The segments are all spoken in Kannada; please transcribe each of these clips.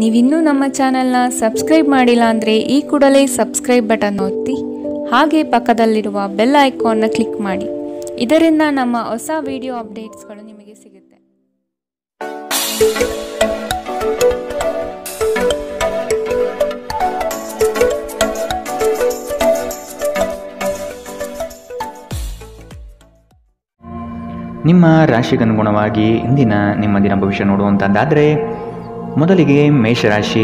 ನೀವಿನ್ನೂ ನಮ್ಮ ಚಾನೆಲ್ನ ಸಬ್ಸ್ಕ್ರೈಬ್ ಮಾಡಿಲ್ಲ ಅಂದರೆ ಈ ಕೂಡಲೇ ಸಬ್ಸ್ಕ್ರೈಬ್ ಬಟನ್ ಒತ್ತಿ ಹಾಗೆ ಪಕ್ಕದಲ್ಲಿರುವ ಬೆಲ್ ಐಕಾನ್ನ ಕ್ಲಿಕ್ ಮಾಡಿ. ಇದರಿಂದ ನಮ್ಮ ಹೊಸ ವಿಡಿಯೋ ಅಪ್ಡೇಟ್ಸ್ಗಳು ನಿಮಗೆ ಸಿಗುತ್ತೆ. ನಿಮ್ಮ ರಾಶಿಗನುಗುಣವಾಗಿ ಇಂದಿನ ನಿಮ್ಮ ದಿನ ಭವಿಷ್ಯ ನೋಡುವಂಥದ್ದಾದರೆ, ಮೊದಲಿಗೆ ಮೇಷರಾಶಿ.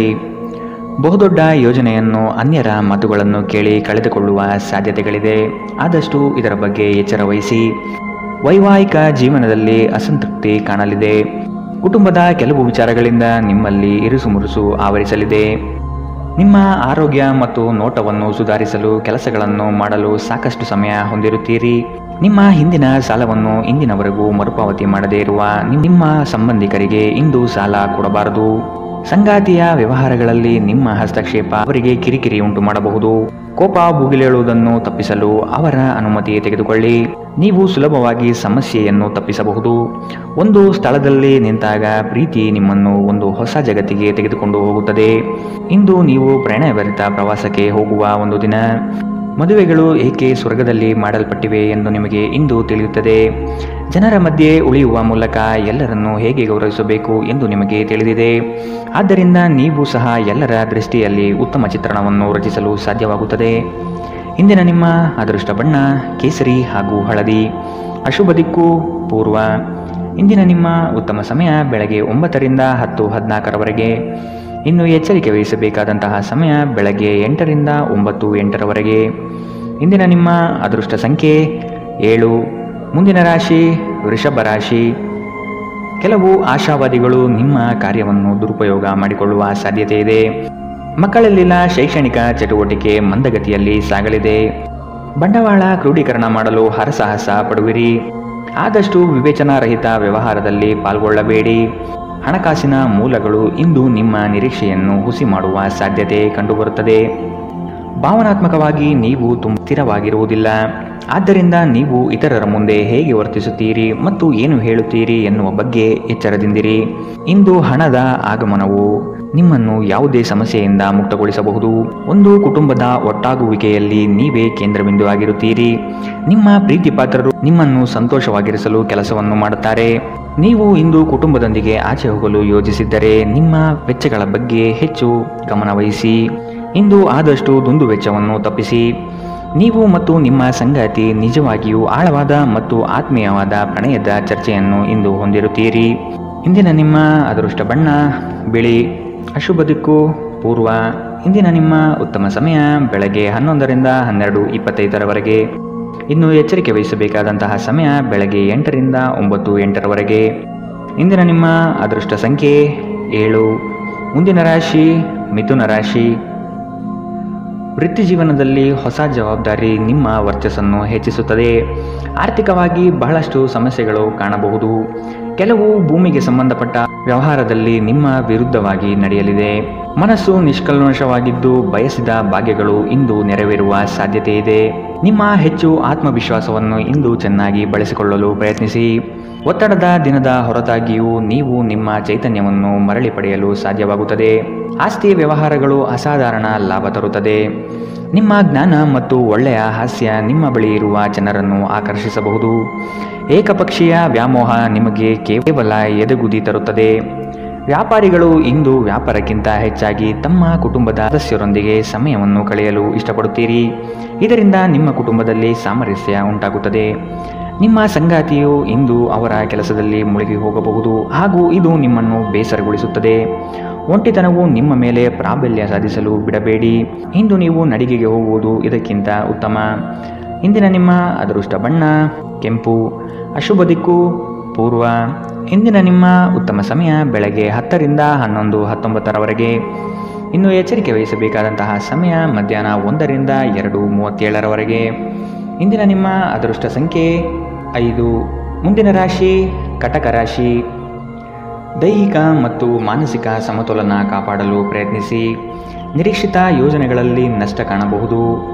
ಬಹುದೊಡ್ಡ ಯೋಜನೆಯನ್ನು ಅನ್ಯರ ಮಾತುಗಳನ್ನು ಕೇಳಿ ಕಳೆದುಕೊಳ್ಳುವ ಸಾಧ್ಯತೆಗಳಿದೆ. ಆದಷ್ಟು ಇದರ ಬಗ್ಗೆ ಎಚ್ಚರ ವಹಿಸಿ. ವೈವಾಹಿಕ ಜೀವನದಲ್ಲಿ ಅಸಂತೃಪ್ತಿ ಕಾಣಲಿದೆ. ಕುಟುಂಬದ ಕೆಲವು ವಿಚಾರಗಳಿಂದ ನಿಮ್ಮಲ್ಲಿ ಇರುಸುಮುರುಸು ಆವರಿಸಲಿದೆ. ನಿಮ್ಮ ಆರೋಗ್ಯ ಮತ್ತು ನೋಟವನ್ನು ಸುಧಾರಿಸಲು ಕೆಲಸಗಳನ್ನು ಮಾಡಲು ಸಾಕಷ್ಟು ಸಮಯ ಹೊಂದಿರುತ್ತೀರಿ. ನಿಮ್ಮ ಹಿಂದಿನ ಸಾಲವನ್ನು ಇಂದಿನವರೆಗೂ ಮರುಪಾವತಿ ಮಾಡದೇ ಇರುವ ನಿಮ್ಮ ಸಂಬಂಧಿಕರಿಗೆ ಇಂದು ಸಾಲ ಕೊಡಬಾರದು. ಸಂಗಾತಿಯ ವ್ಯವಹಾರಗಳಲ್ಲಿ ನಿಮ್ಮ ಹಸ್ತಕ್ಷೇಪ ಅವರಿಗೆ ಕಿರಿಕಿರಿ ಉಂಟು ಮಾಡಬಹುದು. ಕೋಪ ಭುಗಿಲೇಳುವುದನ್ನು ತಪ್ಪಿಸಲು ಅವರ ಅನುಮತಿ ತೆಗೆದುಕೊಳ್ಳಿ. ನೀವು ಸುಲಭವಾಗಿ ಸಮಸ್ಯೆಯನ್ನು ತಪ್ಪಿಸಬಹುದು. ಒಂದು ಸ್ಥಳದಲ್ಲಿ ನಿಂತಾಗ ಪ್ರೀತಿ ನಿಮ್ಮನ್ನು ಒಂದು ಹೊಸ ಜಗತ್ತಿಗೆ ತೆಗೆದುಕೊಂಡು ಹೋಗುತ್ತದೆ. ಇಂದು ನೀವು ಪ್ರಣಯಭರಿತ ಪ್ರವಾಸಕ್ಕೆ ಹೋಗುವ ಒಂದು ದಿನ. ಮದುವೆಗಳು ಏಕೆ ಸ್ವರ್ಗದಲ್ಲಿ ಮಾಡಲ್ಪಟ್ಟಿವೆ ಎಂದು ನಿಮಗೆ ಇಂದು ತಿಳಿಯುತ್ತದೆ. ಜನರ ಮಧ್ಯೆ ಉಳಿಯುವ ಮೂಲಕ ಎಲ್ಲರನ್ನೂ ಹೇಗೆ ಗೌರವಿಸಬೇಕು ಎಂದು ನಿಮಗೆ ತಿಳಿದಿದೆ. ಆದ್ದರಿಂದ ನೀವು ಸಹ ಎಲ್ಲರ ದೃಷ್ಟಿಯಲ್ಲಿ ಉತ್ತಮ ಚಿತ್ರಣವನ್ನು ರಚಿಸಲು ಸಾಧ್ಯವಾಗುತ್ತದೆ. ಇಂದಿನ ನಿಮ್ಮ ಅದೃಷ್ಟ ಬಣ್ಣ ಕೇಸರಿ ಹಾಗೂ ಹಳದಿ. ಅಶುಭ ದಿಕ್ಕು ಪೂರ್ವ. ಇಂದಿನ ನಿಮ್ಮ ಉತ್ತಮ ಸಮಯ ಬೆಳಗ್ಗೆ 9ರಿಂದ 10:14ರವರೆಗೆ. ಇನ್ನು ಎಚ್ಚರಿಕೆ ವಹಿಸಬೇಕಾದಂತಹ ಸಮಯ ಬೆಳಗ್ಗೆ 8ರಿಂದ 9:08ರವರೆಗೆ. ಇಂದಿನ ನಿಮ್ಮ ಅದೃಷ್ಟ ಸಂಖ್ಯೆ 7. ಮುಂದಿನ ರಾಶಿ ವೃಷಭ ರಾಶಿ. ಕೆಲವು ಆಶಾವಾದಿಗಳು ನಿಮ್ಮ ಕಾರ್ಯವನ್ನು ದುರುಪಯೋಗ ಮಾಡಿಕೊಳ್ಳುವ ಸಾಧ್ಯತೆ ಇದೆ. ಮಕ್ಕಳಲ್ಲಿನ ಶೈಕ್ಷಣಿಕ ಚಟುವಟಿಕೆ ಮಂದಗತಿಯಲ್ಲಿ ಸಾಗಲಿದೆ. ಬಂಡವಾಳ ಕ್ರೋಢೀಕರಣ ಮಾಡಲು ಹರಸಾಹಸ ಪಡುವಿರಿ. ಆದಷ್ಟು ವಿವೇಚನಾರಹಿತ ವ್ಯವಹಾರದಲ್ಲಿ ಪಾಲ್ಗೊಳ್ಳಬೇಡಿ. ಹಣಕಾಸಿನ ಮೂಲಗಳು ಇಂದು ನಿಮ್ಮ ನಿರೀಕ್ಷೆಯನ್ನು ಹುಸಿ ಮಾಡುವ ಸಾಧ್ಯತೆ ಕಂಡುಬರುತ್ತದೆ. ಭಾವನಾತ್ಮಕವಾಗಿ ನೀವು ಸ್ಥಿರವಾಗಿರುವುದಿಲ್ಲ. ಆದ್ದರಿಂದ ನೀವು ಇತರರ ಮುಂದೆ ಹೇಗೆ ವರ್ತಿಸುತ್ತೀರಿ ಮತ್ತು ಏನು ಹೇಳುತ್ತೀರಿ ಎನ್ನುವ ಬಗ್ಗೆ ಎಚ್ಚರದಿಂದಿರಿ. ಇಂದು ಹಣದ ಆಗಮನವು ನಿಮ್ಮನ್ನು ಯಾವುದೇ ಸಮಸ್ಯೆಯಿಂದ ಮುಕ್ತಗೊಳಿಸಬಹುದು. ಒಂದು ಕುಟುಂಬದ ಒಟ್ಟಾಗುವಿಕೆಯಲ್ಲಿ ನೀವೇ ಕೇಂದ್ರಬಿಂದು ಆಗಿರುತ್ತೀರಿ. ನಿಮ್ಮ ಪ್ರೀತಿ ಪಾತ್ರರು ನಿಮ್ಮನ್ನು ಸಂತೋಷವಾಗಿರಿಸಲು ಕೆಲಸವನ್ನು ಮಾಡುತ್ತಾರೆ. ನೀವು ಇಂದು ಕುಟುಂಬದೊಂದಿಗೆ ಆಚೆ ಹೋಗಲು ಯೋಜಿಸಿದ್ದರೆ ನಿಮ್ಮ ವೆಚ್ಚಗಳ ಬಗ್ಗೆ ಹೆಚ್ಚು ಗಮನವಹಿಸಿ. ಇಂದು ಆದಷ್ಟು ದುಂದು ವೆಚ್ಚವನ್ನು ತಪ್ಪಿಸಿ. ನೀವು ಮತ್ತು ನಿಮ್ಮ ಸಂಗಾತಿ ನಿಜವಾಗಿಯೂ ಆಳವಾದ ಮತ್ತು ಆತ್ಮೀಯವಾದ ಪ್ರಣಯದ ಚರ್ಚೆಯನ್ನು ಇಂದು ಹೊಂದಿರುತ್ತೀರಿ. ಇಂದಿನ ನಿಮ್ಮ ಅದೃಷ್ಟ ಬಣ್ಣ ಬಿಳಿ. ಅಶುಭ ದಿಕ್ಕು ಪೂರ್ವ. ಇಂದಿನ ನಿಮ್ಮ ಉತ್ತಮ ಸಮಯ ಬೆಳಗ್ಗೆ 11ರಿಂದ 12:25ರವರೆಗೆ. ಇನ್ನು ಎಚ್ಚರಿಕೆ ವಹಿಸಬೇಕಾದಂತಹ ಸಮಯ ಬೆಳಗ್ಗೆ 8ರಿಂದ 9:08ರವರೆಗೆ. ಇಂದಿನ ನಿಮ್ಮ ಅದೃಷ್ಟ ಸಂಖ್ಯೆ 7. ಮುಂದಿನ ರಾಶಿ ಮಿಥುನ ರಾಶಿ. ವೃತ್ತಿ ಜೀವನದಲ್ಲಿ ಹೊಸ ಜವಾಬ್ದಾರಿ ನಿಮ್ಮ ವರ್ಚಸ್ಸನ್ನು ಹೆಚ್ಚಿಸುತ್ತದೆ. ಆರ್ಥಿಕವಾಗಿ ಬಹಳಷ್ಟು ಸಮಸ್ಯೆಗಳು ಕಾಣಬಹುದು. ಕೆಲವು ಭೂಮಿಗೆ ಸಂಬಂಧಪಟ್ಟ ವ್ಯವಹಾರದಲ್ಲಿ ನಿಮ್ಮ ವಿರುದ್ಧವಾಗಿ ನಡೆಯಲಿದೆ. ಮನಸ್ಸು ನಿಷ್ಕಲ್ಮಶವಾಗಿದ್ದು ಬಯಸಿದ ಭಾಗ್ಯಗಳು ಇಂದು ನೆರವೇರುವ ಸಾಧ್ಯತೆ ಇದೆ. ನಿಮ್ಮ ಹೆಚ್ಚು ಆತ್ಮವಿಶ್ವಾಸವನ್ನು ಇಂದು ಚೆನ್ನಾಗಿ ಬಳಸಿಕೊಳ್ಳಲು ಪ್ರಯತ್ನಿಸಿ. ಒತ್ತಡದ ದಿನದ ಹೊರತಾಗಿಯೂ ನೀವು ನಿಮ್ಮ ಚೈತನ್ಯವನ್ನು ಮರಳಿ ಪಡೆಯಲು ಸಾಧ್ಯವಾಗುತ್ತದೆ. ಆಸ್ತಿ ವ್ಯವಹಾರಗಳು ಅಸಾಧಾರಣ ಲಾಭ ತರುತ್ತದೆ. ನಿಮ್ಮ ಜ್ಞಾನ ಮತ್ತು ಒಳ್ಳೆಯ ಹಾಸ್ಯ ನಿಮ್ಮ ಬಳಿ ಇರುವ ಜನರನ್ನು ಆಕರ್ಷಿಸಬಹುದು. ಏಕಪಕ್ಷೀಯ ವ್ಯಾಮೋಹ ನಿಮಗೆ ಕೇವಲ ಎದೆಗುದಿ ತರುತ್ತದೆ. ವ್ಯಾಪಾರಿಗಳು ಇಂದು ವ್ಯಾಪಾರಕ್ಕಿಂತ ಹೆಚ್ಚಾಗಿ ತಮ್ಮ ಕುಟುಂಬದ ಸದಸ್ಯರೊಂದಿಗೆ ಸಮಯವನ್ನು ಕಳೆಯಲು ಇಷ್ಟಪಡುತ್ತೀರಿ. ಇದರಿಂದ ನಿಮ್ಮ ಕುಟುಂಬದಲ್ಲಿ ಸಾಮರಸ್ಯ ಉಂಟಾಗುತ್ತದೆ. ನಿಮ್ಮ ಸಂಗಾತಿಯು ಇಂದು ಅವರ ಕೆಲಸದಲ್ಲಿ ಮುಳುಗಿ ಹೋಗಬಹುದು ಹಾಗೂ ಇದು ನಿಮ್ಮನ್ನು ಬೇಸರಗೊಳಿಸುತ್ತದೆ. ಒಂಟಿತನವು ನಿಮ್ಮ ಮೇಲೆ ಪ್ರಾಬಲ್ಯ ಸಾಧಿಸಲು ಬಿಡಬೇಡಿ. ಇಂದು ನೀವು ನಡಿಗೆಗೆ ಹೋಗುವುದು ಇದಕ್ಕಿಂತ ಉತ್ತಮ. ಇಂದಿನ ನಿಮ್ಮ ಅದೃಷ್ಟ ಬಣ್ಣ ಕೆಂಪು. ಅಶುಭ ದಿಕ್ಕು ಪೂರ್ವ. ಇಂದಿನ ನಿಮ್ಮ ಉತ್ತಮ ಸಮಯ ಬೆಳಗ್ಗೆ 10ರಿಂದ 11:19ರವರೆಗೆ. ಇನ್ನು ಎಚ್ಚರಿಕೆ ವಹಿಸಬೇಕಾದಂತಹ ಸಮಯ ಮಧ್ಯಾಹ್ನ 1ರಿಂದ 2:37ರವರೆಗೆ. ಇಂದಿನ ನಿಮ್ಮ ಅದೃಷ್ಟ ಸಂಖ್ಯೆ 5. ಮುಂದಿನ ರಾಶಿ ಕಟಕ ರಾಶಿ. ದೈಹಿಕ ಮತ್ತು ಮಾನಸಿಕ ಸಮತೋಲನ ಕಾಪಾಡಲು ಪ್ರಯತ್ನಿಸಿ. ನಿರೀಕ್ಷಿತ ಯೋಜನೆಗಳಲ್ಲಿ ನಷ್ಟ ಕಾಣಬಹುದು.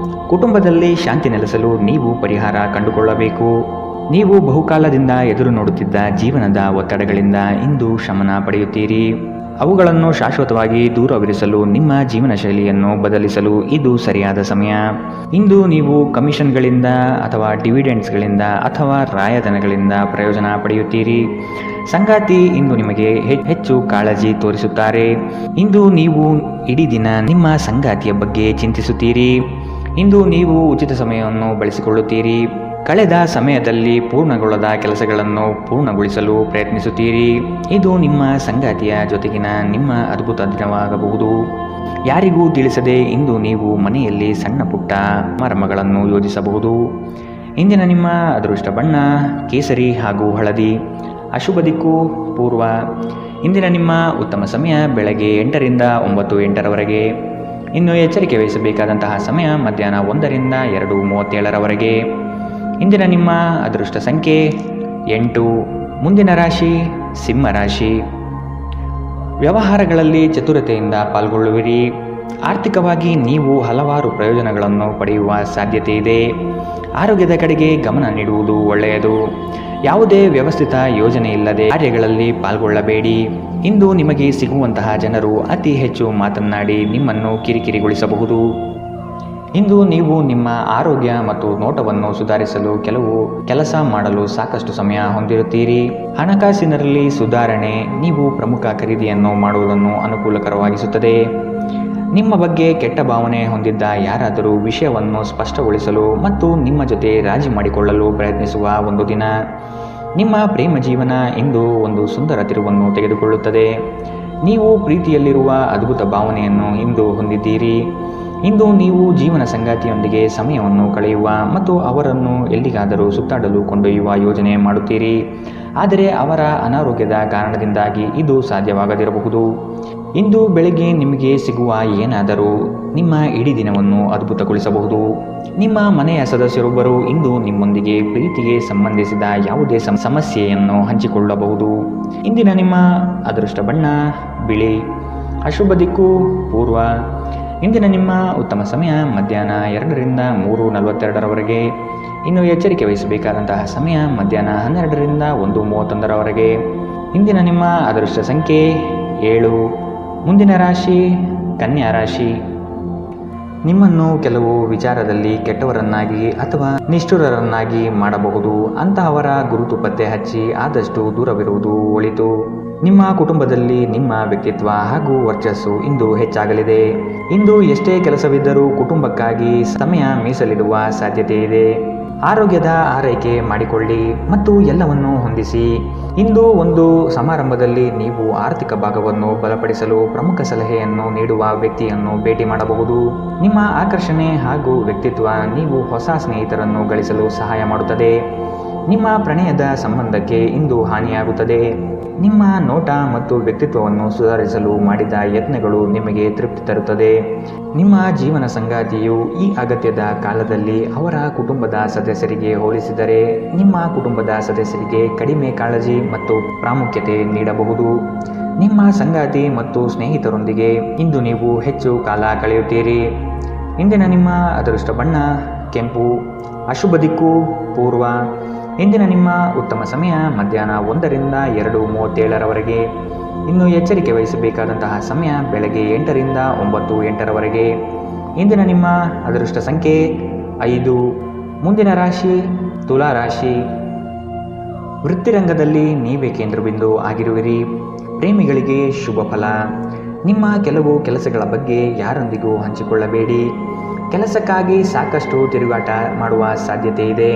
ಕುಟುಂಬದಲ್ಲಿ ಶಾಂತಿ ನೆಲೆಸಲು ನೀವು ಪರಿಹಾರ ಕಂಡುಕೊಳ್ಳಬೇಕು. ನೀವು ಬಹುಕಾಲದಿಂದ ಎದುರು ನೋಡುತ್ತಿದ್ದ ಜೀವನದ ಒತ್ತಡಗಳಿಂದ ಇಂದು ಶಮನ ಪಡೆಯುತ್ತೀರಿ. ಅವುಗಳನ್ನು ಶಾಶ್ವತವಾಗಿ ದೂರವಿರಿಸಲು ನಿಮ್ಮ ಜೀವನ ಶೈಲಿಯನ್ನು ಬದಲಿಸಲು ಇದು ಸರಿಯಾದ ಸಮಯ. ಇಂದು ನೀವು ಕಮಿಷನ್ಗಳಿಂದ ಅಥವಾ ಡಿವಿಡೆಂಡ್ಸ್ಗಳಿಂದ ಅಥವಾ ರಾಯಧನಗಳಿಂದ ಪ್ರಯೋಜನ ಪಡೆಯುತ್ತೀರಿ. ಸಂಗಾತಿ ಇಂದು ನಿಮಗೆ ಹೆಚ್ಚು ಕಾಳಜಿ ತೋರಿಸುತ್ತಾರೆ. ಇಂದು ನೀವು ಇಡೀ ದಿನ ನಿಮ್ಮ ಸಂಗಾತಿಯ ಬಗ್ಗೆ ಚಿಂತಿಸುತ್ತೀರಿ. ಇಂದು ನೀವು ಉಚಿತ ಸಮಯವನ್ನು ಬಳಸಿಕೊಳ್ಳುತ್ತೀರಿ. ಕಳೆದ ಸಮಯದಲ್ಲಿ ಪೂರ್ಣಗೊಳ್ಳದ ಕೆಲಸಗಳನ್ನು ಪೂರ್ಣಗೊಳಿಸಲು ಪ್ರಯತ್ನಿಸುತ್ತೀರಿ. ಇದು ನಿಮ್ಮ ಸಂಗಾತಿಯ ಜೊತೆಗಿನ ನಿಮ್ಮ ಅದ್ಭುತ ದಿನವಾಗಬಹುದು. ಯಾರಿಗೂ ತಿಳಿಸದೆ ಇಂದು ನೀವು ಮನೆಯಲ್ಲಿ ಸಣ್ಣ ಪುಟ್ಟ ಸಮಾರಂಭಗಳನ್ನು ಯೋಜಿಸಬಹುದು. ಇಂದಿನ ನಿಮ್ಮ ಅದೃಷ್ಟ ಬಣ್ಣ ಕೇಸರಿ ಹಾಗೂ ಹಳದಿ. ಅಶುಭ ದಿಕ್ಕು ಪೂರ್ವ. ಇಂದಿನ ನಿಮ್ಮ ಉತ್ತಮ ಸಮಯ ಬೆಳಗ್ಗೆ 8ರಿಂದ 9 ಇನ್ನು ಎಚ್ಚರಿಕೆ ವಹಿಸಬೇಕಾದಂತಹ ಸಮಯ ಮಧ್ಯಾಹ್ನ 1ರಿಂದ 2:37 ಇಂದಿನ ನಿಮ್ಮ ಅದೃಷ್ಟ ಸಂಖ್ಯೆ 8. ಮುಂದಿನ ರಾಶಿ ಸಿಂಹ ರಾಶಿ. ವ್ಯವಹಾರಗಳಲ್ಲಿ ಚತುರತೆಯಿಂದ ಪಾಲ್ಗೊಳ್ಳುವಿರಿ. ಆರ್ಥಿಕವಾಗಿ ನೀವು ಹಲವಾರು ಪ್ರಯೋಜನಗಳನ್ನು ಪಡೆಯುವ ಸಾಧ್ಯತೆ ಇದೆ. ಆರೋಗ್ಯದ ಕಡೆಗೆ ಗಮನ ನೀಡುವುದು ಒಳ್ಳೆಯದು. ಯಾವುದೇ ವ್ಯವಸ್ಥಿತ ಯೋಜನೆ ಇಲ್ಲದೆ ಕಾರ್ಯಗಳಲ್ಲಿ ಪಾಲ್ಗೊಳ್ಳಬೇಡಿ. ಇಂದು ನಿಮಗೆ ಸಿಗುವಂತಹ ಜನರು ಅತಿ ಹೆಚ್ಚು ಮಾತನಾಡಿ ನಿಮ್ಮನ್ನು ಕಿರಿಕಿರಿಗೊಳಿಸಬಹುದು. ಇಂದು ನೀವು ನಿಮ್ಮ ಆರೋಗ್ಯ ಮತ್ತು ನೋಟವನ್ನು ಸುಧಾರಿಸಲು ಕೆಲಸ ಮಾಡಲು ಸಾಕಷ್ಟು ಸಮಯ ಹೊಂದಿರುತ್ತೀರಿ. ಹಣಕಾಸಿನಲ್ಲಿ ಸುಧಾರಣೆ ನೀವು ಪ್ರಮುಖ ಖರೀದಿಯನ್ನು ಮಾಡುವುದನ್ನು ಅನುಕೂಲಕರವಾಗಿಸುತ್ತದೆ. ನಿಮ್ಮ ಬಗ್ಗೆ ಕೆಟ್ಟ ಭಾವನೆ ಹೊಂದಿದ್ದ ಯಾರಾದರೂ ವಿಷಯವನ್ನು ಸ್ಪಷ್ಟಗೊಳಿಸಲು ಮತ್ತು ನಿಮ್ಮ ಜೊತೆ ರಾಜಿ ಮಾಡಿಕೊಳ್ಳಲು ಪ್ರಯತ್ನಿಸುವ ಒಂದು ದಿನ. ನಿಮ್ಮ ಪ್ರೇಮ ಜೀವನ ಇಂದು ಒಂದು ಸುಂದರ ತಿರುವನ್ನು ತೆಗೆದುಕೊಳ್ಳುತ್ತದೆ. ನೀವು ಪ್ರೀತಿಯಲ್ಲಿರುವ ಅದ್ಭುತ ಭಾವನೆಯನ್ನು ಇಂದು ಹೊಂದಿದ್ದೀರಿ. ಇಂದು ನೀವು ಜೀವನ ಸಂಗಾತಿಯೊಂದಿಗೆ ಸಮಯವನ್ನು ಕಳೆಯುವ ಮತ್ತು ಅವರನ್ನು ಎಲ್ಲಿಗಾದರೂ ಸುತ್ತಾಡಲು ಕೊಂಡೊಯ್ಯುವ ಯೋಜನೆ ಮಾಡುತ್ತೀರಿ. ಆದರೆ ಅವರ ಅನಾರೋಗ್ಯದ ಕಾರಣದಿಂದಾಗಿ ಇದು ಸಾಧ್ಯವಾಗದಿರಬಹುದು. ಇಂದು ಬೆಳಗ್ಗೆ ನಿಮಗೆ ಸಿಗುವ ಏನಾದರೂ ನಿಮ್ಮ ಇಡೀ ದಿನವನ್ನು ಅದ್ಭುತಗೊಳಿಸಬಹುದು. ನಿಮ್ಮ ಮನೆಯ ಸದಸ್ಯರೊಬ್ಬರು ಇಂದು ನಿಮ್ಮೊಂದಿಗೆ ಪ್ರೀತಿಗೆ ಸಂಬಂಧಿಸಿದ ಯಾವುದೇ ಸಮಸ್ಯೆಯನ್ನು ಹಂಚಿಕೊಳ್ಳಬಹುದು. ಇಂದಿನ ನಿಮ್ಮ ಅದೃಷ್ಟ ಬಣ್ಣ ಬಿಳಿ. ಅಶುಭ ದಿಕ್ಕು ಪೂರ್ವ. ಇಂದಿನ ನಿಮ್ಮ ಉತ್ತಮ ಸಮಯ ಮಧ್ಯಾಹ್ನ 2ರಿಂದ 3:42 ಇನ್ನು ಎಚ್ಚರಿಕೆ ವಹಿಸಬೇಕಾದಂತಹ ಸಮಯ ಮಧ್ಯಾಹ್ನ 12ರಿಂದ 1:31 ಇಂದಿನ ನಿಮ್ಮ ಅದೃಷ್ಟ ಸಂಖ್ಯೆ 7. ಮುಂದಿನ ರಾಶಿ ಕನ್ಯಾ ರಾಶಿ. ನಿಮ್ಮನ್ನು ಕೆಲವು ವಿಚಾರದಲ್ಲಿ ಕೆಟ್ಟವರನ್ನಾಗಿ ಅಥವಾ ನಿಷ್ಠುರರನ್ನಾಗಿ ಮಾಡಬಹುದು. ಅಂತಹವರ ಗುರುತು ಪತ್ತೆ ಹಚ್ಚಿ ಆದಷ್ಟು ದೂರವಿರುವುದು ಒಳಿತು. ನಿಮ್ಮ ಕುಟುಂಬದಲ್ಲಿ ನಿಮ್ಮ ವ್ಯಕ್ತಿತ್ವ ಹಾಗೂ ವರ್ಚಸ್ಸು ಇಂದು ಹೆಚ್ಚಾಗಲಿದೆ. ಇಂದು ಎಷ್ಟೇ ಕೆಲಸವಿದ್ದರೂ ಕುಟುಂಬಕ್ಕಾಗಿ ಸಮಯ ಮೀಸಲಿಡುವ ಸಾಧ್ಯತೆ ಇದೆ. ಆರೋಗ್ಯದ ಆರೈಕೆ ಮಾಡಿಕೊಳ್ಳಿ ಮತ್ತು ಎಲ್ಲವನ್ನೂ ಹೊಂದಿಸಿ. ಇಂದು ಒಂದು ಸಮಾರಂಭದಲ್ಲಿ ನೀವು ಆರ್ಥಿಕ ಭಾಗವನ್ನು ಬಲಪಡಿಸಲು ಪ್ರಮುಖ ಸಲಹೆಯನ್ನು ನೀಡುವ ವ್ಯಕ್ತಿಯನ್ನು ಭೇಟಿ ಮಾಡಬಹುದು. ನಿಮ್ಮ ಆಕರ್ಷಣೆ ಹಾಗೂ ವ್ಯಕ್ತಿತ್ವ ನೀವು ಹೊಸ ಸ್ನೇಹಿತರನ್ನು ಗಳಿಸಲು ಸಹಾಯ ಮಾಡುತ್ತದೆ. ನಿಮ್ಮ ಪ್ರಣಯದ ಸಂಬಂಧಕ್ಕೆ ಇಂದು ಹಾನಿಯಾಗುತ್ತದೆ. ನಿಮ್ಮ ನೋಟ ಮತ್ತು ವ್ಯಕ್ತಿತ್ವವನ್ನು ಸುಧಾರಿಸಲು ಮಾಡಿದ ಯತ್ನಗಳು ನಿಮಗೆ ತೃಪ್ತಿ ತರುತ್ತದೆ. ನಿಮ್ಮ ಜೀವನ ಸಂಗಾತಿಯು ಈ ಅಗತ್ಯದ ಕಾಲದಲ್ಲಿ ಅವರ ಕುಟುಂಬದ ಸದಸ್ಯರಿಗೆ ಹೋಲಿಸಿದರೆ ನಿಮ್ಮ ಕುಟುಂಬದ ಸದಸ್ಯರಿಗೆ ಕಡಿಮೆ ಕಾಳಜಿ ಮತ್ತು ಪ್ರಾಮುಖ್ಯತೆ ನೀಡಬಹುದು. ನಿಮ್ಮ ಸಂಗಾತಿ ಮತ್ತು ಸ್ನೇಹಿತರೊಂದಿಗೆ ಇಂದು ನೀವು ಹೆಚ್ಚು ಕಾಲ ಕಳೆಯುತ್ತೀರಿ. ಇಂದಿನ ನಿಮ್ಮ ಅದೃಷ್ಟ ಬಣ್ಣ ಕೆಂಪು. ಅಶುಭ ದಿಕ್ಕು ಪೂರ್ವ. ಇಂದಿನ ನಿಮ್ಮ ಉತ್ತಮ ಸಮಯ ಮಧ್ಯಾಹ್ನ 1ರಿಂದ 2:37 ಇನ್ನು ಎಚ್ಚರಿಕೆ ವಹಿಸಬೇಕಾದಂತಹ ಸಮಯ ಬೆಳಗ್ಗೆ 8ರಿಂದ 9:08 ಇಂದಿನ ನಿಮ್ಮ ಅದೃಷ್ಟ ಸಂಖ್ಯೆ 5. ಮುಂದಿನ ರಾಶಿ ತುಲಾ ರಾಶಿ. ವೃತ್ತಿರಂಗದಲ್ಲಿ ನೀವೇ ಕೇಂದ್ರಬಿಂದು ಆಗಿರುವಿರಿ. ಪ್ರೇಮಿಗಳಿಗೆ ಶುಭ ಫಲ. ನಿಮ್ಮ ಕೆಲವು ಕೆಲಸಗಳ ಬಗ್ಗೆ ಯಾರೊಂದಿಗೂ ಹಂಚಿಕೊಳ್ಳಬೇಡಿ. ಕೆಲಸಕ್ಕಾಗಿ ಸಾಕಷ್ಟು ತಿರುಗಾಟ ಮಾಡುವ ಸಾಧ್ಯತೆ ಇದೆ.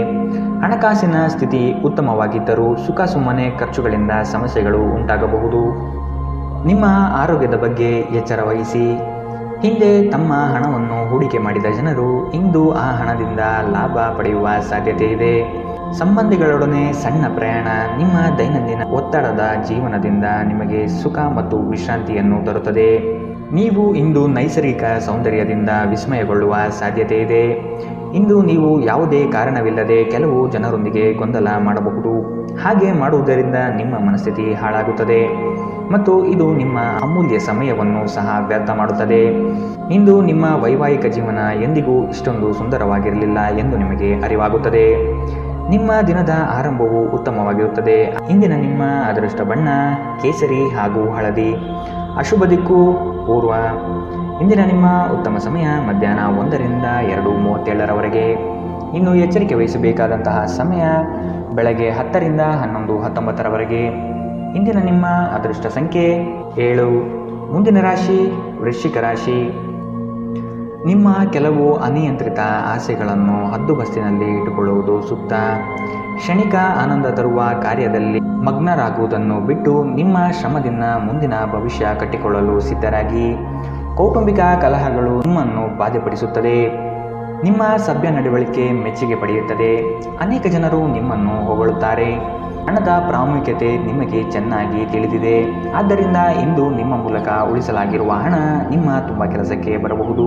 ಹಣಕಾಸಿನ ಸ್ಥಿತಿ ಉತ್ತಮವಾಗಿದ್ದರೂ ಸುಖ ಸುಮ್ಮನೆ ಖರ್ಚುಗಳಿಂದ ಸಮಸ್ಯೆಗಳು ಉಂಟಾಗಬಹುದು. ನಿಮ್ಮ ಆರೋಗ್ಯದ ಬಗ್ಗೆ ಎಚ್ಚರ ವಹಿಸಿ. ಹಿಂದೆ ತಮ್ಮ ಹಣವನ್ನು ಹೂಡಿಕೆ ಮಾಡಿದ ಜನರು ಇಂದು ಆ ಹಣದಿಂದ ಲಾಭ ಪಡೆಯುವ ಸಾಧ್ಯತೆ ಇದೆ. ಸಂಬಂಧಿಗಳೊಡನೆ ಸಣ್ಣ ಪ್ರಯಾಣ ನಿಮ್ಮ ದೈನಂದಿನ ಒತ್ತಡದ ಜೀವನದಿಂದ ನಿಮಗೆ ಸುಖ ಮತ್ತು ವಿಶ್ರಾಂತಿಯನ್ನು ತರುತ್ತದೆ. ನೀವು ಇಂದು ನೈಸರ್ಗಿಕ ಸೌಂದರ್ಯದಿಂದ ವಿಸ್ಮಯಗೊಳ್ಳುವ ಸಾಧ್ಯತೆ ಇದೆ. ಇಂದು ನೀವು ಯಾವುದೇ ಕಾರಣವಿಲ್ಲದೆ ಕೆಲವು ಜನರೊಂದಿಗೆ ಗೊಂದಲ ಮಾಡಬಹುದು. ಹಾಗೆ ಮಾಡುವುದರಿಂದ ನಿಮ್ಮ ಮನಸ್ಥಿತಿ ಹಾಳಾಗುತ್ತದೆ ಮತ್ತು ಇದು ನಿಮ್ಮ ಅಮೂಲ್ಯ ಸಮಯವನ್ನು ಸಹ ವ್ಯರ್ಥ ಮಾಡುತ್ತದೆ. ಇಂದು ನಿಮ್ಮ ವೈವಾಹಿಕ ಜೀವನ ಎಂದಿಗೂ ಇಷ್ಟೊಂದು ಸುಂದರವಾಗಿರಲಿಲ್ಲ ಎಂದು ನಿಮಗೆ ಅರಿವಾಗುತ್ತದೆ. ನಿಮ್ಮ ದಿನದ ಆರಂಭವು ಉತ್ತಮವಾಗಿರುತ್ತದೆ. ಇಂದಿನ ನಿಮ್ಮ ಅದೃಷ್ಟ ಬಣ್ಣ ಕೇಸರಿ ಹಾಗೂ ಹಳದಿ. ಅಶುಭ ದಿಕ್ಕು ಪೂರ್ವ. ಇಂದಿನ ನಿಮ್ಮ ಉತ್ತಮ ಸಮಯ ಮಧ್ಯಾಹ್ನ 1 ರಿಂದ 2:37 ಇನ್ನು ಎಚ್ಚರಿಕೆ ವಹಿಸಬೇಕಾದಂತಹ ಸಮಯ ಬೆಳಗ್ಗೆ 10 ರಿಂದ 11:19 ಇಂದಿನ ನಿಮ್ಮ ಅದೃಷ್ಟ ಸಂಖ್ಯೆ 7. ಮುಂದಿನ ರಾಶಿ ವೃಶ್ಚಿಕ ರಾಶಿ. ನಿಮ್ಮ ಕೆಲವು ಅನಿಯಂತ್ರಿತ ಆಸೆಗಳನ್ನು ಹದ್ದುಬಸ್ತಿನಲ್ಲಿ ಇಟ್ಟುಕೊಳ್ಳುವುದು ಸೂಕ್ತ. ಕ್ಷಣಿಕ ಆನಂದ ತರುವ ಕಾರ್ಯದಲ್ಲಿ ಮಗ್ನರಾಗುವುದನ್ನು ಬಿಟ್ಟು ನಿಮ್ಮ ಶ್ರಮದಿಂದ ಮುಂದಿನ ಭವಿಷ್ಯ ಕಟ್ಟಿಕೊಳ್ಳಲು ಸಿದ್ಧರಾಗಿ. ಕೌಟುಂಬಿಕ ಕಲಹಗಳು ನಿಮ್ಮನ್ನು ಬಾಧೆಪಡಿಸುತ್ತದೆ. ನಿಮ್ಮ ಸಭ್ಯ ನಡವಳಿಕೆ ಮೆಚ್ಚುಗೆ ಪಡೆಯುತ್ತದೆ. ಅನೇಕ ಜನರು ನಿಮ್ಮನ್ನು ಹೊಗಳುತ್ತಾರೆ. ಹಣದ ಪ್ರಾಮುಖ್ಯತೆ ನಿಮಗೆ ಚೆನ್ನಾಗಿ ತಿಳಿದಿದೆ. ಆದ್ದರಿಂದ ಇಂದು ನಿಮ್ಮ ಮೂಲಕ ಉಳಿಸಲಾಗಿರುವ ಹಣ ನಿಮ್ಮ ತುಂಬ ಕೆಲಸಕ್ಕೆ ಬರಬಹುದು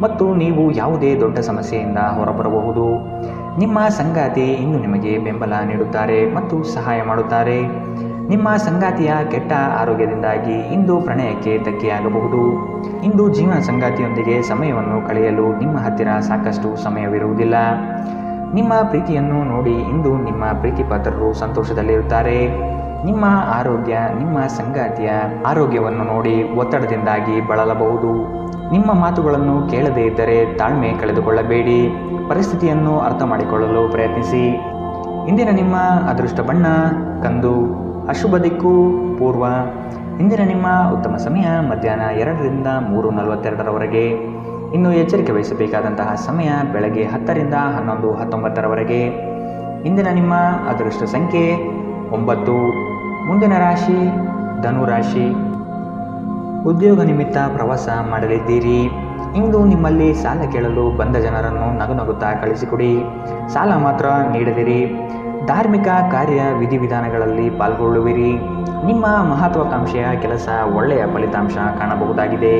ಮತ್ತು ನೀವು ಯಾವುದೇ ದೊಡ್ಡ ಸಮಸ್ಯೆಯಿಂದ ಹೊರಬರಬಹುದು. ನಿಮ್ಮ ಸಂಗಾತಿ ಇಂದು ನಿಮಗೆ ಬೆಂಬಲ ನೀಡುತ್ತಾರೆ ಮತ್ತು ಸಹಾಯ ಮಾಡುತ್ತಾರೆ. ನಿಮ್ಮ ಸಂಗಾತಿಯ ಕೆಟ್ಟ ಆರೋಗ್ಯದಿಂದಾಗಿ ಇಂದು ಪ್ರಣಯಕ್ಕೆ ಧಕ್ಕೆಯಾಗಬಹುದು. ಇಂದು ಜೀವನ ಸಂಗಾತಿಯೊಂದಿಗೆ ಸಮಯವನ್ನು ಕಳೆಯಲು ನಿಮ್ಮ ಹತ್ತಿರ ಸಾಕಷ್ಟು ಸಮಯವಿರುವುದಿಲ್ಲ. ನಿಮ್ಮ ಪ್ರೀತಿಯನ್ನು ನೋಡಿ ಇಂದು ನಿಮ್ಮ ಪ್ರೀತಿ ಪಾತ್ರರು ಸಂತೋಷದಲ್ಲಿರುತ್ತಾರೆ. ನಿಮ್ಮ ಆರೋಗ್ಯ ನಿಮ್ಮ ಸಂಗಾತಿಯ ಆರೋಗ್ಯವನ್ನು ನೋಡಿ ಒತ್ತಡದಿಂದಾಗಿ ಬಳಲಬಹುದು. ನಿಮ್ಮ ಮಾತುಗಳನ್ನು ಕೇಳದೇ ಇದ್ದರೆ ತಾಳ್ಮೆ ಕಳೆದುಕೊಳ್ಳಬೇಡಿ. ಪರಿಸ್ಥಿತಿಯನ್ನು ಅರ್ಥ ಮಾಡಿಕೊಳ್ಳಲು ಪ್ರಯತ್ನಿಸಿ. ಇಂದಿನ ನಿಮ್ಮ ಅದೃಷ್ಟ ಬಣ್ಣ ಕಂದು. ಅಶುಭ ದಿಕ್ಕು ಪೂರ್ವ. ಇಂದಿನ ನಿಮ್ಮ ಉತ್ತಮ ಸಮಯ ಮಧ್ಯಾಹ್ನ 2 ರಿಂದ 3:42 ಇನ್ನು ಎಚ್ಚರಿಕೆ ವಹಿಸಬೇಕಾದಂತಹ ಸಮಯ ಬೆಳಗ್ಗೆ 10 ರಿಂದ 11:19 ಇಂದಿನ ನಿಮ್ಮ ಅದೃಷ್ಟ ಸಂಖ್ಯೆ 9. ಮುಂದಿನ ರಾಶಿ ಧನು ರಾಶಿ. ಉದ್ಯೋಗ ನಿಮಿತ್ತ ಪ್ರವಾಸ ಮಾಡಲಿದ್ದೀರಿ. ಇಂದು ನಿಮ್ಮಲ್ಲಿ ಸಾಲ ಕೇಳಲು ಬಂದ ಜನರನ್ನು ನಗುನಗುತ್ತಾ ಕಳಿಸಿಕೊಡಿ. ಸಾಲ ಮಾತ್ರ ನೀಡದಿರಿ. ಧಾರ್ಮಿಕ ಕಾರ್ಯ ವಿಧಿವಿಧಾನಗಳಲ್ಲಿ ಪಾಲ್ಗೊಳ್ಳುವಿರಿ. ನಿಮ್ಮ ಮಹತ್ವಾಕಾಂಕ್ಷೆಯ ಕೆಲಸ ಒಳ್ಳೆಯ ಫಲಿತಾಂಶ ಕಾಣಬಹುದಾಗಿದೆ.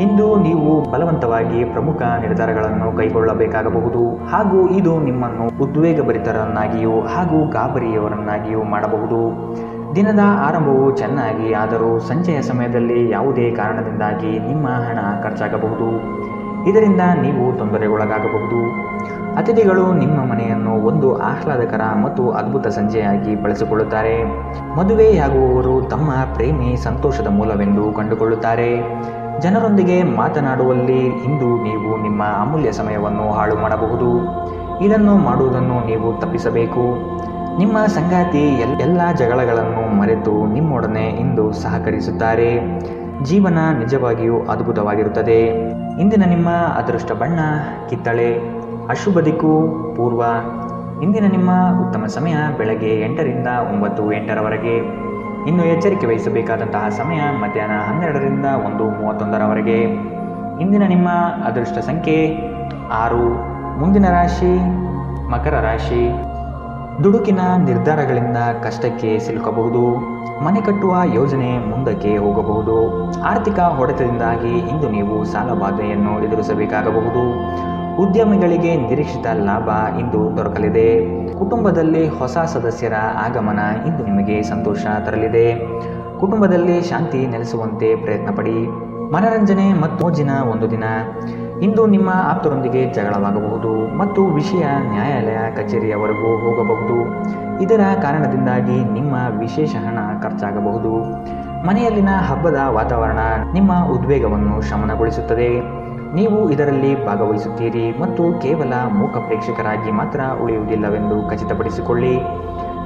ಇಂದು ನೀವು ಬಲವಂತವಾಗಿ ಪ್ರಮುಖ ನಿರ್ಧಾರಗಳನ್ನು ಕೈಗೊಳ್ಳಬೇಕಾಗಬಹುದು ಹಾಗೂ ಇದು ನಿಮ್ಮನ್ನು ಉದ್ವೇಗಭರಿತರನ್ನಾಗಿಯೂ ಹಾಗೂ ಗಾಬರಿಯವರನ್ನಾಗಿಯೂ ಮಾಡಬಹುದು. ದಿನದ ಆರಂಭವು ಚೆನ್ನಾಗಿ ಆದರೂ ಸಂಜೆಯ ಸಮಯದಲ್ಲಿ ಯಾವುದೇ ಕಾರಣದಿಂದಾಗಿ ನಿಮ್ಮ ಹಣ ಖರ್ಚಾಗಬಹುದು. ಇದರಿಂದ ನೀವು ತೊಂದರೆಗೊಳಗಾಗಬಹುದು. ಅತಿಥಿಗಳು ನಿಮ್ಮ ಮನೆಯನ್ನು ಒಂದು ಆಹ್ಲಾದಕರ ಮತ್ತು ಅದ್ಭುತ ಸಂಜೆಯಾಗಿ ಬಳಸಿಕೊಳ್ಳುತ್ತಾರೆ. ಮದುವೆಯಾಗುವವರು ತಮ್ಮ ಪ್ರೇಮಿ ಸಂತೋಷದ ಮೂಲವೆಂದು ಕಂಡುಕೊಳ್ಳುತ್ತಾರೆ. ಜನರೊಂದಿಗೆ ಮಾತನಾಡುವಲ್ಲಿ ಇಂದು ನೀವು ನಿಮ್ಮ ಅಮೂಲ್ಯ ಸಮಯವನ್ನು ಹಾಳು ಮಾಡಬಹುದು. ಇದನ್ನು ಮಾಡುವುದನ್ನು ನೀವು ತಪ್ಪಿಸಬೇಕು. ನಿಮ್ಮ ಸಂಗಾತಿ ಎಲ್ಲ ಜಗಳಗಳನ್ನು ಮರೆತು ನಿಮ್ಮೊಡನೆ ಇಂದು ಸಹಕರಿಸುತ್ತಾರೆ. ಜೀವನ ನಿಜವಾಗಿಯೂ ಅದ್ಭುತವಾಗಿರುತ್ತದೆ. ಇಂದಿನ ನಿಮ್ಮ ಅದೃಷ್ಟ ಬಣ್ಣ ಕಿತ್ತಳೆ. ಅಶುಭ ದಿಕ್ಕು ಪೂರ್ವ. ಇಂದಿನ ನಿಮ್ಮ ಉತ್ತಮ ಸಮಯ ಬೆಳಗ್ಗೆ 8 ರಿಂದ 9:08 ಇನ್ನು ಎಚ್ಚರಿಕೆ ವಹಿಸಬೇಕಾದಂತಹ ಸಮಯ ಮಧ್ಯಾಹ್ನ 12 ರಿಂದ 1:31 ಇಂದಿನ ನಿಮ್ಮ ಅದೃಷ್ಟ ಸಂಖ್ಯೆ 6. ಮುಂದಿನ ರಾಶಿ ಮಕರ ರಾಶಿ. ದುಡುಕಿನ ನಿರ್ಧಾರಗಳಿಂದ ಕಷ್ಟಕ್ಕೆ ಸಿಲುಕಬಹುದು. ಮನೆ ಕಟ್ಟುವ ಯೋಜನೆ ಮುಂದಕ್ಕೆ ಹೋಗಬಹುದು. ಆರ್ಥಿಕ ಹೊಡೆತದಿಂದಾಗಿ ಇಂದು ನೀವು ಸಾಲಬಾಧೆಯನ್ನು ಎದುರಿಸಬೇಕಾಗಬಹುದು. ಉದ್ಯಮಿಗಳಿಗೆ ನಿರೀಕ್ಷಿತ ಲಾಭ ಇಂದು ದೊರಕಲಿದೆ. ಕುಟುಂಬದಲ್ಲಿ ಹೊಸ ಸದಸ್ಯರ ಆಗಮನ ಇಂದು ನಿಮಗೆ ಸಂತೋಷ ತರಲಿದೆ. ಕುಟುಂಬದಲ್ಲಿ ಶಾಂತಿ ನೆಲೆಸುವಂತೆ ಪ್ರಯತ್ನಪಡಿ. ಮನರಂಜನೆ ಮತ್ತು ಮೋಜಿನ ಒಂದು ದಿನ. ಇಂದು ನಿಮ್ಮ ಆಪ್ತರೊಂದಿಗೆ ಜಗಳವಾಗಬಹುದು ಮತ್ತು ವಿಷಯ ನ್ಯಾಯಾಲಯ ಕಚೇರಿಯವರೆಗೂ ಹೋಗಬಹುದು. ಇದರ ಕಾರಣದಿಂದಾಗಿ ನಿಮ್ಮ ವಿಶೇಷ ಹಣ ಖರ್ಚಾಗಬಹುದು. ಮನೆಯಲ್ಲಿನ ಹಬ್ಬದ ವಾತಾವರಣ ನಿಮ್ಮ ಉದ್ವೇಗವನ್ನು ಶಮನಗೊಳಿಸುತ್ತದೆ. ನೀವು ಇದರಲ್ಲಿ ಭಾಗವಹಿಸುತ್ತೀರಿ ಮತ್ತು ಕೇವಲ ಮೂಕ ಪ್ರೇಕ್ಷಕರಾಗಿ ಮಾತ್ರ ಉಳಿಯುವುದಿಲ್ಲವೆಂದು ಖಚಿತಪಡಿಸಿಕೊಳ್ಳಿ.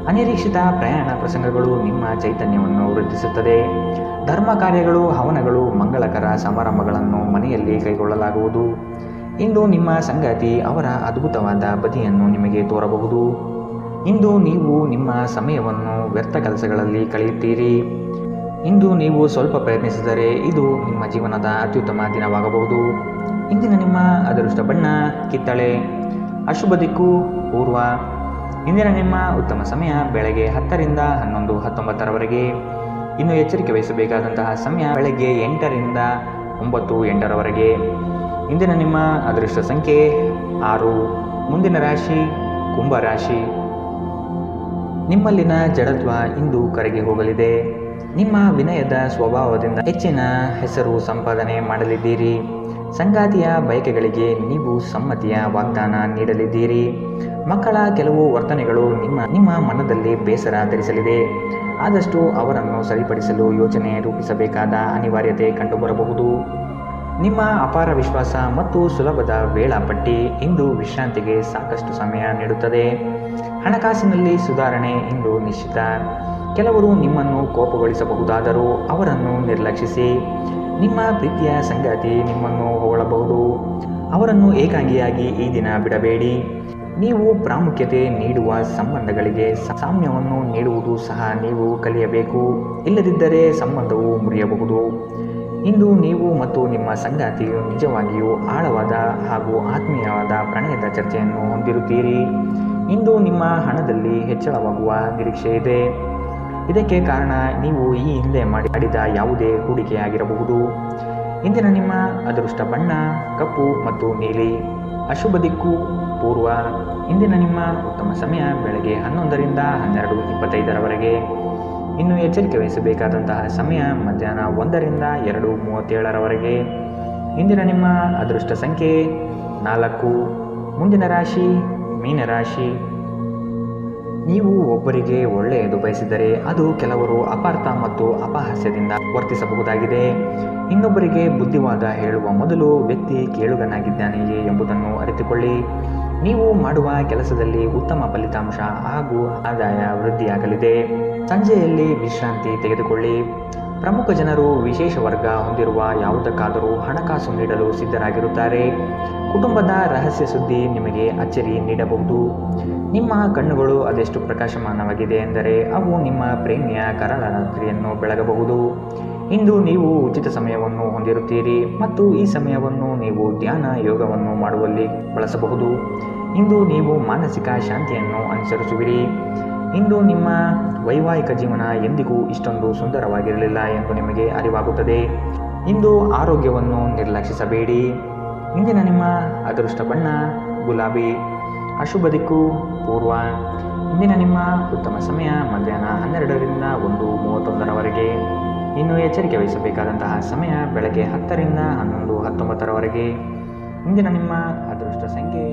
ಅನಿರೀಕ್ಷಿತ ಪ್ರಯಾಣ ಪ್ರಸಂಗಗಳು ನಿಮ್ಮ ಚೈತನ್ಯವನ್ನು ವೃದ್ಧಿಸುತ್ತದೆ. ಧರ್ಮ ಕಾರ್ಯಗಳು ಹವನಗಳು ಮಂಗಳಕರ ಸಮಾರಂಭಗಳನ್ನು ಮನೆಯಲ್ಲಿ ಕೈಗೊಳ್ಳಲಾಗುವುದು. ಇಂದು ನಿಮ್ಮ ಸಂಗಾತಿ ಅವರ ಅದ್ಭುತವಾದ ಬದಿಯನ್ನು ನಿಮಗೆ ತೋರಬಹುದು. ಇಂದು ನೀವು ನಿಮ್ಮ ಸಮಯವನ್ನು ವ್ಯರ್ಥ ಕೆಲಸಗಳಲ್ಲಿ ಕಳೆಯುತ್ತೀರಿ. ಇಂದು ನೀವು ಸ್ವಲ್ಪ ಪ್ರಯತ್ನಿಸಿದರೆ ಇದು ನಿಮ್ಮ ಜೀವನದ ಅತ್ಯುತ್ತಮ ದಿನವಾಗಬಹುದು. ಇಂದಿನ ನಿಮ್ಮ ಅದೃಷ್ಟ ಬಣ್ಣ ಕಿತ್ತಳೆ. ಅಶುಭ ದಿಕ್ಕು ಪೂರ್ವ. ಇಂದಿನ ನಿಮ್ಮ ಉತ್ತಮ ಸಮಯ ಬೆಳಗ್ಗೆ 10 ರಿಂದ 11:19 ಇನ್ನು ಎಚ್ಚರಿಕೆ ವಹಿಸಬೇಕಾದಂತಹ ಸಮಯ ಬೆಳಗ್ಗೆ 8 ರಿಂದ 9:08 ಇಂದಿನ ನಿಮ್ಮ ಅದೃಷ್ಟ ಸಂಖ್ಯೆ 6. ಮುಂದಿನ ರಾಶಿ ಕುಂಭರಾಶಿ. ನಿಮ್ಮಲ್ಲಿನ ಜಡತ್ವ ಇಂದು ಕರಗಿ ಹೋಗಲಿದೆ. ನಿಮ್ಮ ವಿನಯದ ಸ್ವಭಾವದಿಂದ ಹೆಚ್ಚಿನ ಹೆಸರು ಸಂಪಾದನೆ ಮಾಡಲಿದ್ದೀರಿ. ಸಂಗಾತಿಯ ಬಯಕೆಗಳಿಗೆ ನೀವು ಸಮ್ಮತಿಯ ವಾಗ್ದಾನ ನೀಡಲಿದ್ದೀರಿ. ಮಕ್ಕಳ ಕೆಲವು ವರ್ತನೆಗಳು ನಿಮ್ಮ ಮನದಲ್ಲಿ ಬೇಸರ ಧರಿಸಲಿದೆ. ಆದಷ್ಟು ಅವರನ್ನು ಸರಿಪಡಿಸಲು ಯೋಜನೆ ರೂಪಿಸಬೇಕಾದ ಅನಿವಾರ್ಯತೆ ಕಂಡುಬರಬಹುದು. ನಿಮ್ಮ ಅಪಾರ ವಿಶ್ವಾಸ ಮತ್ತು ಸುಲಭದ ವೇಳಾಪಟ್ಟಿ ಇಂದು ವಿಶ್ರಾಂತಿಗೆ ಸಾಕಷ್ಟು ಸಮಯ ನೀಡುತ್ತದೆ. ಹಣಕಾಸಿನಲ್ಲಿ ಸುಧಾರಣೆ ಇಂದು ನಿಶ್ಚಿತ. ಕೆಲವರು ನಿಮ್ಮನ್ನು ಕೋಪಗೊಳಿಸಬಹುದಾದರೂ ಅವರನ್ನು ನಿರ್ಲಕ್ಷಿಸಿ. ನಿಮ್ಮ ಪ್ರೀತಿಯ ಸಂಗಾತಿ ನಿಮ್ಮನ್ನು ಹೊಗಳಬಹುದು. ಅವರನ್ನು ಏಕಾಂಗಿಯಾಗಿ ಈ ದಿನ ಬಿಡಬೇಡಿ. ನೀವು ಪ್ರಾಮುಖ್ಯತೆ ನೀಡುವ ಸಂಬಂಧಗಳಿಗೆ ಸಾಮ್ಯವನ್ನು ನೀಡುವುದು ಸಹ ನೀವು ಕಲಿಯಬೇಕು. ಇಲ್ಲದಿದ್ದರೆ ಸಂಬಂಧವು ಮುರಿಯಬಹುದು. ಇಂದು ನೀವು ಮತ್ತು ನಿಮ್ಮ ಸಂಗಾತಿಯು ನಿಜವಾಗಿಯೂ ಆಳವಾದ ಹಾಗೂ ಆತ್ಮೀಯವಾದ ಪ್ರಣಯದ ಚರ್ಚೆಯನ್ನು ಹೊಂದಿರುತ್ತೀರಿ. ಇಂದು ನಿಮ್ಮ ಹಣದಲ್ಲಿ ಹೆಚ್ಚಳವಾಗುವ ನಿರೀಕ್ಷೆ ಇದೆ. ಇದಕ್ಕೆ ಕಾರಣ ನೀವು ಈ ಹಿಂದೆ ಮಾಡಿದ ಯಾವುದೇ ಹೂಡಿಕೆಯಾಗಿರಬಹುದು. ಇಂದಿನ ನಿಮ್ಮ ಅದೃಷ್ಟ ಬಣ್ಣ ಕಪ್ಪು ಮತ್ತು ನೀಲಿ. ಅಶುಭ ದಿಕ್ಕು ಪೂರ್ವ. ಇಂದಿನ ನಿಮ್ಮ ಉತ್ತಮ ಸಮಯ ಬೆಳಗ್ಗೆ 11ರಿಂದ 12:25 ಇನ್ನು ಎಚ್ಚರಿಕೆ ವಹಿಸಬೇಕಾದಂತಹ ಸಮಯ ಮಧ್ಯಾಹ್ನ 1ರಿಂದ 2:37 ಇಂದಿನ ನಿಮ್ಮ ಅದೃಷ್ಟ ಸಂಖ್ಯೆ 4. ಮುಂದಿನ ರಾಶಿ ಮೀನರಾಶಿ. ನೀವು ಒಬ್ಬರಿಗೆ ಒಳ್ಳೆಯದು ಬಯಸಿದರೆ ಅದು ಕೆಲವರು ಅಪಾರ್ಥ ಮತ್ತು ಅಪಹಾಸ್ಯದಿಂದ ವರ್ತಿಸಬಹುದಾಗಿದೆ. ಇನ್ನೊಬ್ಬರಿಗೆ ಬುದ್ಧಿವಾದ ಹೇಳುವ ಮೊದಲು ವ್ಯಕ್ತಿ ಕೇಳುಗನಾಗಿದ್ದಾನೆಯೇ ಎಂಬುದನ್ನು ಅರಿತುಕೊಳ್ಳಿ. ನೀವು ಮಾಡುವ ಕೆಲಸದಲ್ಲಿ ಉತ್ತಮ ಫಲಿತಾಂಶ ಹಾಗೂ ಆದಾಯ ವೃದ್ಧಿಯಾಗಲಿದೆ. ಸಂಜೆಯಲ್ಲಿ ವಿಶ್ರಾಂತಿ ತೆಗೆದುಕೊಳ್ಳಿ. ಪ್ರಮುಖ ಜನರು ವಿಶೇಷ ವರ್ಗ ಹೊಂದಿರುವ ಯಾವುದಕ್ಕಾದರೂ ಹಣಕಾಸು ನೀಡಲು ಸಿದ್ಧರಾಗಿರುತ್ತಾರೆ. ಕುಟುಂಬದ ರಹಸ್ಯ ಸುದ್ದಿ ನಿಮಗೆ ಅಚ್ಚರಿ ನೀಡಬಹುದು. ನಿಮ್ಮ ಕಣ್ಣುಗಳು ಅದೆಷ್ಟು ಪ್ರಕಾಶಮಾನವಾಗಿದೆ ಎಂದರೆ ಅವು ನಿಮ್ಮ ಪ್ರೇಮಿಯ ಕರಾಳ ರಾತ್ರಿಯನ್ನು ಬೆಳಗಬಹುದು. ಇಂದು ನೀವು ಉಚಿತ ಸಮಯವನ್ನು ಹೊಂದಿರುತ್ತೀರಿ ಮತ್ತು ಈ ಸಮಯವನ್ನು ನೀವು ಧ್ಯಾನ ಯೋಗವನ್ನು ಮಾಡುವಲ್ಲಿ ಬಳಸಬಹುದು. ಇಂದು ನೀವು ಮಾನಸಿಕ ಶಾಂತಿಯನ್ನು ಅನುಸರಿಸುವಿರಿ. ಇಂದು ನಿಮ್ಮ ವೈವಾಹಿಕ ಜೀವನ ಎಂದಿಗೂ ಇಷ್ಟೊಂದು ಸುಂದರವಾಗಿರಲಿಲ್ಲ ಎಂದು ನಿಮಗೆ ಅರಿವಾಗುತ್ತದೆ. ಇಂದು ಆರೋಗ್ಯವನ್ನು ನಿರ್ಲಕ್ಷಿಸಬೇಡಿ. ಇಂದಿನ ನಿಮ್ಮ ಅದೃಷ್ಟ ಬಣ್ಣ ಗುಲಾಬಿ. ಅಶುಭ ದಿಕ್ಕು ಪೂರ್ವ. ಇಂದಿನ ನಿಮ್ಮ ಉತ್ತಮ ಸಮಯ ಮಧ್ಯಾಹ್ನ 12ರಿಂದ 1:31 ಇನ್ನು ಎಚ್ಚರಿಕೆ ವಹಿಸಬೇಕಾದಂತಹ ಸಮಯ ಬೆಳಗ್ಗೆ 10ರಿಂದ 11:19 ಇಂದಿನ ನಿಮ್ಮ ಅದೃಷ್ಟ ಸಂಖ್ಯೆ